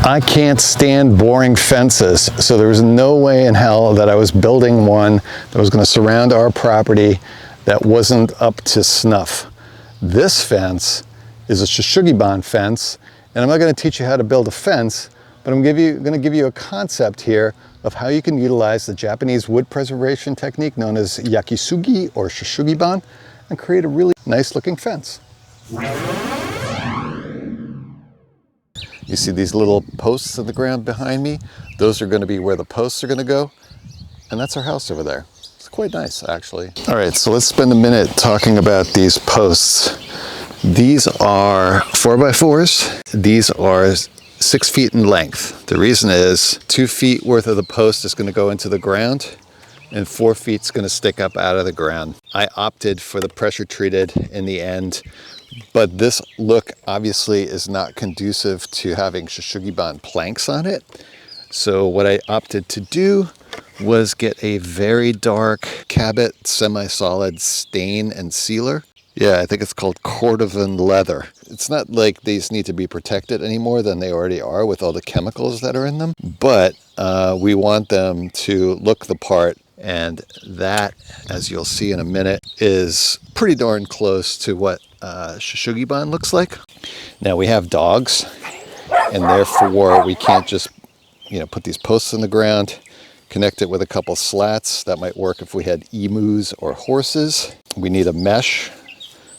I can't stand boring fences, so there was no way in hell that I was building one that was going to surround our property that wasn't up to snuff. This fence is a Shou Sugi Ban fence, and I'm not going to teach you how to build a fence, but I'm going to give you a concept here of how you can utilize the Japanese wood preservation technique known as Yakisugi or Shou Sugi Ban and create a really nice looking fence. You see these little posts in the ground behind me? Those are going to be where the posts are going to go, and that's our house over there. It's quite nice, actually. All right, so let's spend a minute talking about these posts. These are 4x4s. These are 6 feet in length. The reason is 2 feet worth of the post is going to go into the ground and 4 feet is going to stick up out of the ground. I opted for the pressure treated in the end, but this look obviously is not conducive to having Shou Sugi Ban planks on it. So what I opted to do was get a very dark Cabot semi-solid stain and sealer. Yeah, I think it's called cordovan leather. It's not like these need to be protected any more than they already are with all the chemicals that are in them, but we want them to look the part, and that, as you'll see in a minute, is pretty darn close to what Shou Sugi Ban looks like. Now we have dogs, and therefore we can't just put these posts in the ground, connect it with a couple slats. That might work if we had emus or horses. We need a mesh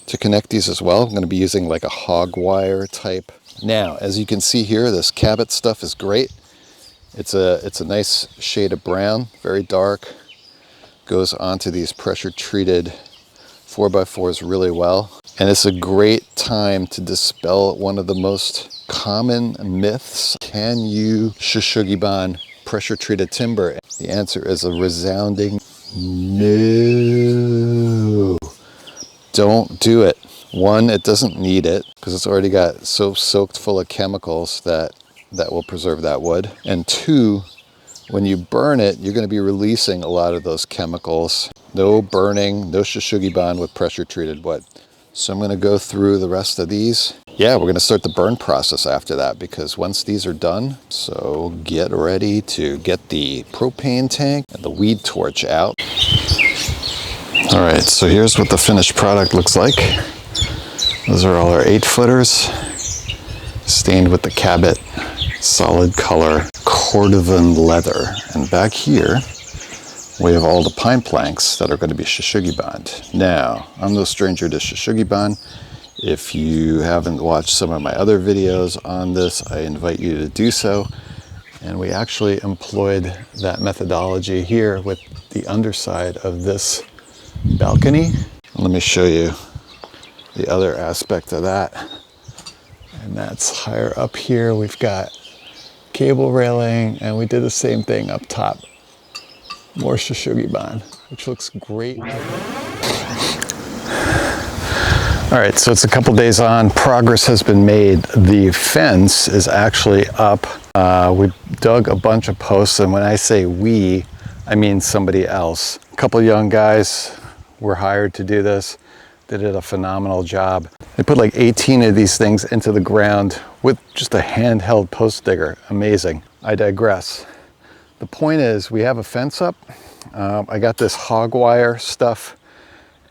to connect these as well. I'm going to be using like a hog wire type. Now, as you can see here, this Cabot stuff is great. It's a nice shade of brown, very dark. Goes onto these pressure treated 4x4s really well. And it's a great time to dispel one of the most common myths. Can you Shou Sugi Ban pressure treated timber? The answer is a resounding no. Don't do it. One, it doesn't need it because it's already got so soaked full of chemicals that will preserve that wood. And two, when you burn it, you're going to be releasing a lot of those chemicals. No burning, no Shou Sugi Ban with pressure treated wood. So I'm going to go through the rest of these. Yeah, we're going to start the burn process after that, because once these are done, so get ready to get the propane tank and the weed torch out. All right, so here's what the finished product looks like. Those are all our 8-footers, stained with the Cabot solid color cordovan leather. And back here, we have all the pine planks that are going to be Shou Sugi Ban. Now, I'm no stranger to Shou Sugi Ban. If you haven't watched some of my other videos on this, I invite you to do so. And we actually employed that methodology here with the underside of this balcony. Let me show you the other aspect of that. And that's higher up here. We've got cable railing, and we did the same thing up top. More Shou Sugi Ban, which looks great. All right, so it's a couple days on. Progress has been made. The fence is actually up. We dug a bunch of posts, and when I say we, I mean somebody else. A couple young guys were hired to do this. They did a phenomenal job. They put like 18 of these things into the ground with just a handheld post digger. Amazing. I digress. The point is, we have a fence up. I got this hog wire stuff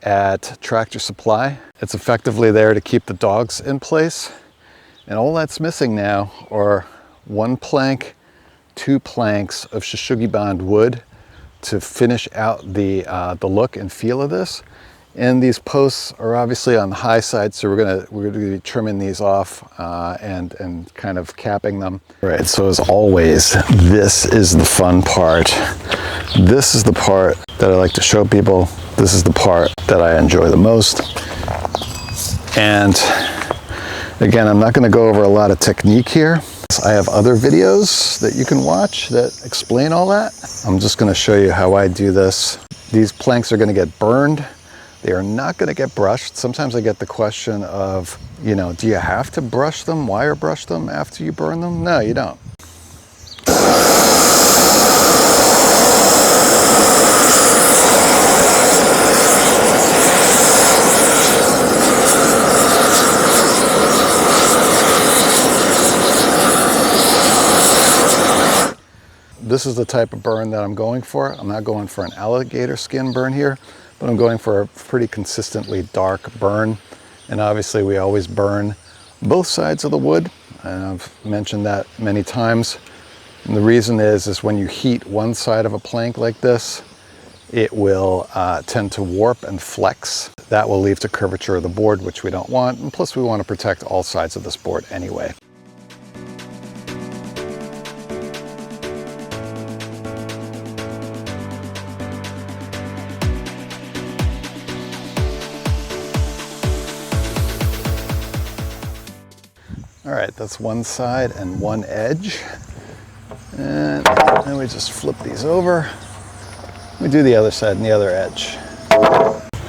at Tractor Supply. It's effectively there to keep the dogs in place. And all that's missing now are 1 plank, 2 planks of Shou Sugi Ban wood to finish out the look and feel of this. And these posts are obviously on the high side, so we're gonna be trimming these off and kind of capping them. All right, so as always, this is the fun part. This is the part that I like to show people. This is the part that I enjoy the most. And again, I'm not gonna go over a lot of technique here. I have other videos that you can watch that explain all that. I'm just gonna show you how I do this. These planks are gonna get burned. They are not gonna get brushed. Sometimes I get the question of, do you have to brush them, wire brush them after you burn them? No, you don't. this is the type of burn that I'm going for. I'm not going for an alligator skin burn here, but I'm going for a pretty consistently dark burn. And obviously we always burn both sides of the wood. And I've mentioned that many times. And the reason is when you heat one side of a plank like this, it will tend to warp and flex. That will leave the curvature of the board, which we don't want. And plus we want to protect all sides of this board anyway. All right, that's one side and one edge. And then we just flip these over. We do the other side and the other edge.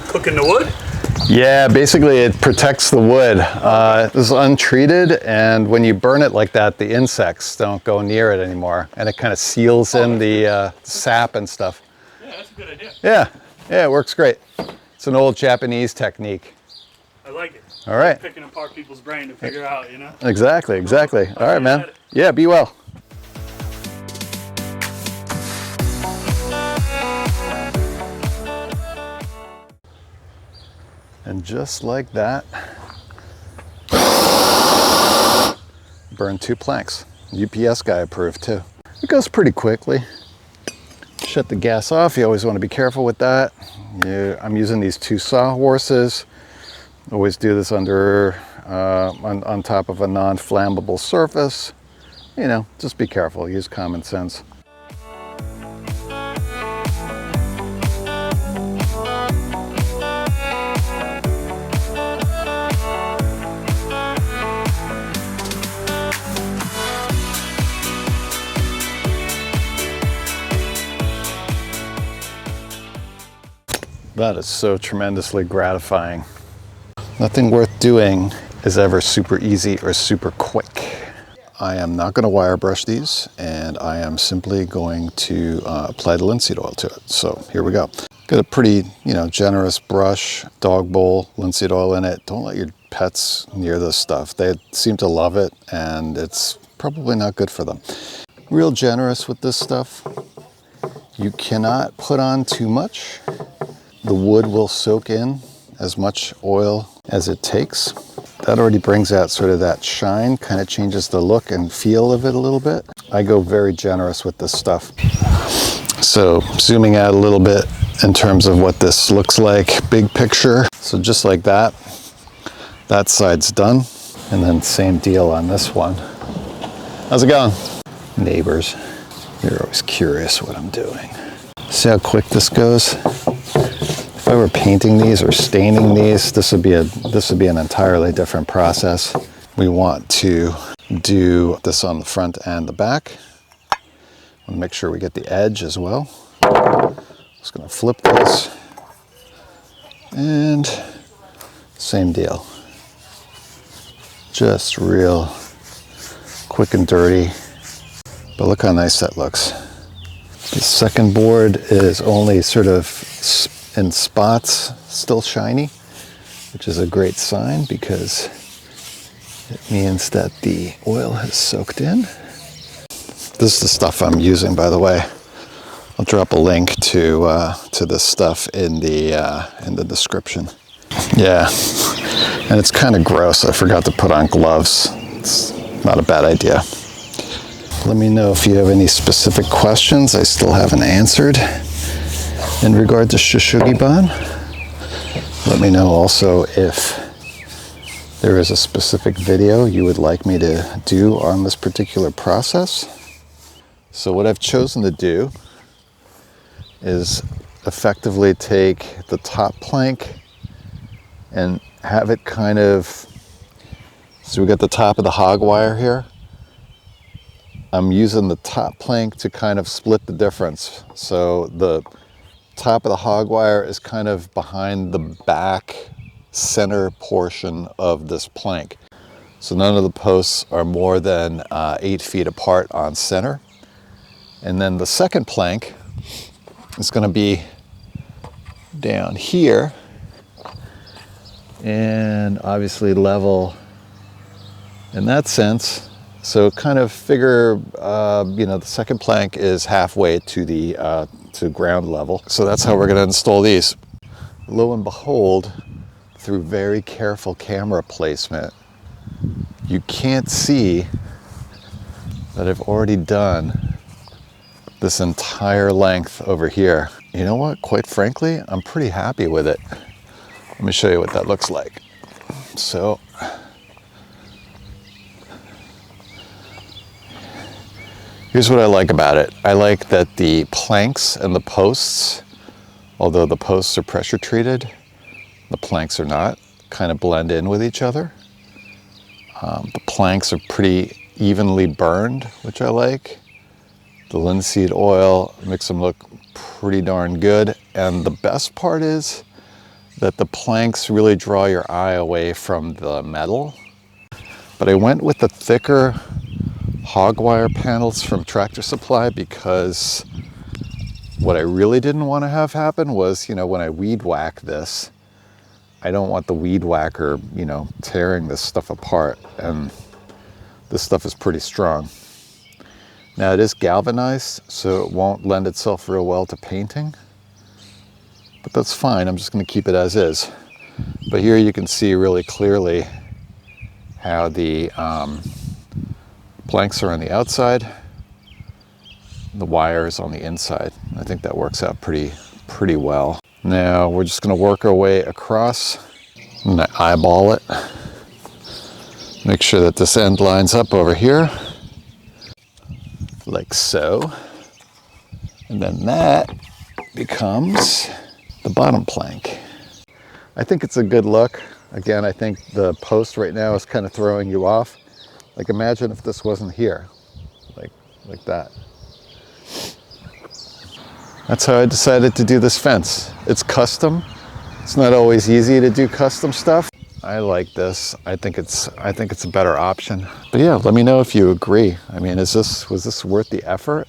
Cooking the wood? Yeah, basically it protects the wood. This is untreated, and when you burn it like that, the insects don't go near it anymore, and it kind of seals in the sap and stuff. Yeah, that's a good idea. Yeah, it works great. It's an old Japanese technique. I like it. All right. Picking apart people's brain to figure out, you know? Exactly. All right, man. Yeah, be well. And just like that, burn 2 planks. UPS guy approved too. It goes pretty quickly. Shut the gas off. You always want to be careful with that. I'm using these 2 sawhorses. Always do this under on top of a non-flammable surface. You know, just be careful. Use common sense. That is so tremendously gratifying. Nothing worth doing is ever super easy or super quick. I am not going to wire brush these, and I am simply going to apply the linseed oil to it. So here we go. Got a pretty, generous brush, dog bowl, linseed oil in it. Don't let your pets near this stuff. They seem to love it, and it's probably not good for them. Real generous with this stuff. You cannot put on too much. The wood will soak in as much oil as it takes. That already brings out sort of that shine, kind of changes the look and feel of it a little bit. I go very generous with this stuff. So zooming out a little bit in terms of what this looks like, big picture. So just like that, that side's done. And then same deal on this one. How's it going? Neighbors, you're always curious what I'm doing. See how quick this goes? If I were painting these or staining these, this would be an entirely different process. We want to do this on the front and the back. I want to make sure we get the edge as well. Just going to flip this, and same deal. Just real quick and dirty, but look how nice that looks. The second board is only sort of in spots still shiny, which is a great sign because it means that the oil has soaked in. This is the stuff I'm using, by the way. I'll drop a link to this stuff in the description. Yeah, and it's kind of gross. I forgot to put on gloves. It's not a bad idea. Let me know if you have any specific questions I still haven't answered in regard to Shou Sugi Ban. Let me know also if there is a specific video you would like me to do on this particular process. So what I've chosen to do is effectively take the top plank and have it kind of, so we got the top of the hog wire here. I'm using the top plank to kind of split the difference. So the top of the hog wire is kind of behind the back center portion of this plank. So none of the posts are more than 8 feet apart on center. And then the second plank is going to be down here and obviously level in that sense. So kind of figure, you know, the second plank is halfway to the to ground level. So that's how we're going to install these. Lo and behold, through very careful camera placement, you can't see that I've already done this entire length over here. You know what? Quite frankly, I'm pretty happy with it. Let me show you what that looks like. So, here's what I like about it. I like that the planks and the posts, although the posts are pressure treated, the planks are not, kind of blend in with each other. The planks are pretty evenly burned, which I like. The linseed oil makes them look pretty darn good. And the best part is that the planks really draw your eye away from the metal. But I went with the thicker hog wire panels from Tractor Supply because what I really didn't want to have happen was, you know, when I weed whack this, I don't want the weed whacker, you know, tearing this stuff apart. And this stuff is pretty strong. Now it is galvanized, so it won't lend itself real well to painting. But that's fine, I'm just going to keep it as is. But here you can see really clearly how the planks are on the outside, the wire is on the inside. I think that works out pretty well. Now we're just going to work our way across. I'm going to eyeball it. Make sure that this end lines up over here, like so. And then that becomes the bottom plank. I think it's a good look. Again, I think the post right now is kind of throwing you off. Like imagine if this wasn't here, like that. That's how I decided to do this fence. It's custom. It's not always easy to do custom stuff. I like this. I think it's a better option. But yeah, let me know if you agree. I mean, was this worth the effort?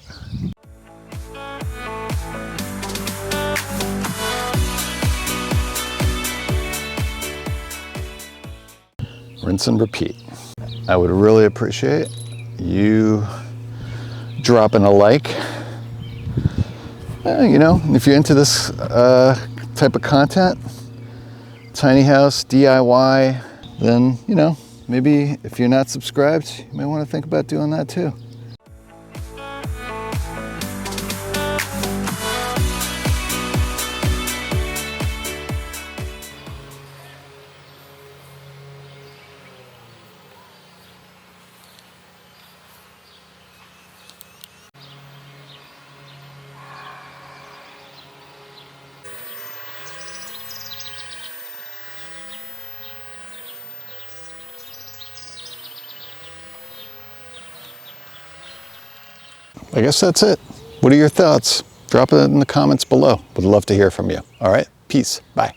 Rinse and repeat. I would really appreciate you dropping a like. You know, if you're into this type of content, tiny house, DIY, then, you know, maybe if you're not subscribed, you may want to think about doing that too. I guess that's it. What are your thoughts? Drop it in the comments below. Would love to hear from you. All right, peace. Bye.